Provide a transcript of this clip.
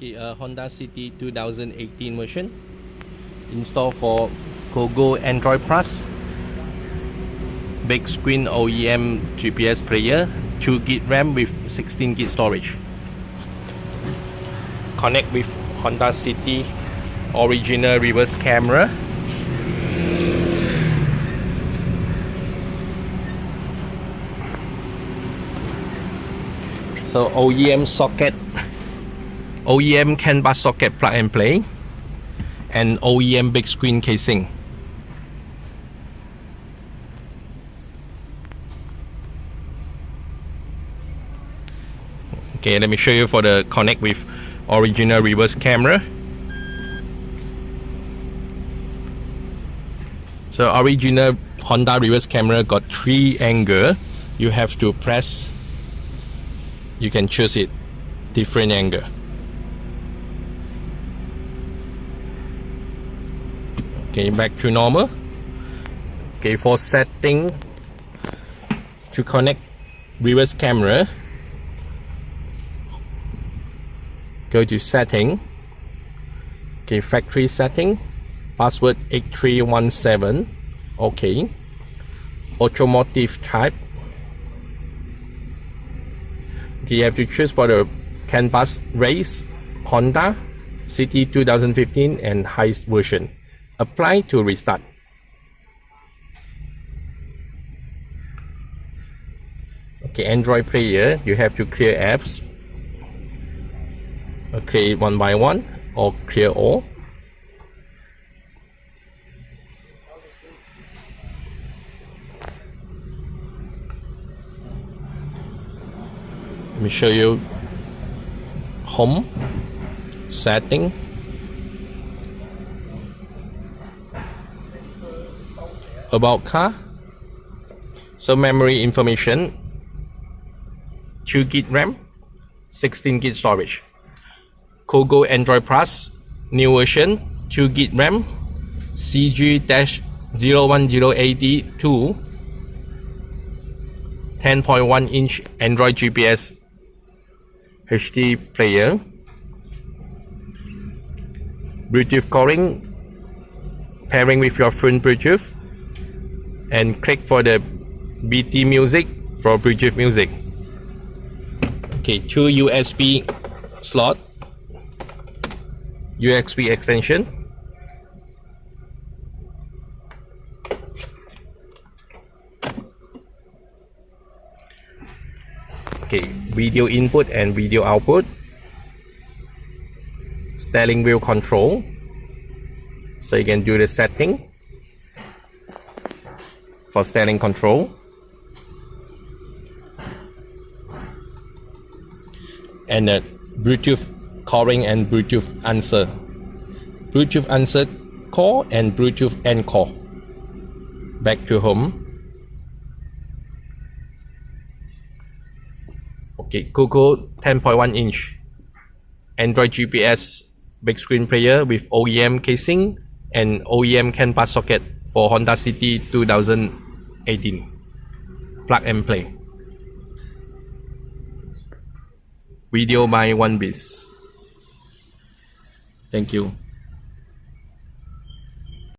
Okay, Honda City 2018 version, installed for Cogoo Android Plus, big screen OEM GPS player, 2GB RAM with 16GB storage. Connect with Honda City original reverse camera. So OEM socket, OEM CAN bus socket plug and play, and OEM big screen casing. Okay, let me show you for the connect with original reverse camera. So original Honda reverse camera got 3 angle. You have to press, you can choose it different angle. Okay, back to normal. Okay, for setting, to connect reverse camera, go to setting. Okay, factory setting, password 8317. Okay, automotive type. Okay, you have to choose for the CAN bus race, Honda City 2015 and highest version. Apply to restart. Okay, Android player, you have to clear apps. Okay, one by one or clear all. Let me show you home setting. About car, so memory information, 2GB RAM, 16GB storage. Cogoo Android Plus, new version, 2GB RAM, CG-010AD2, 10.1-inch Android GPS HD player, Bluetooth calling, pairing with your phone Bluetooth, and click for the BT music for Bluetooth music. Okay, 2 USB slot, USB extension, okay, video input and video output, steering wheel control, so you can do the setting for steering control, and the Bluetooth calling and Bluetooth answer, Bluetooth answer call and Bluetooth end call. Back to home. Okay, Cogoo 10.1-inch Android GPS big screen player with OEM casing and OEM CAN bus socket for Honda City 2018. Plug and play. Video by OneBiz. Thank you.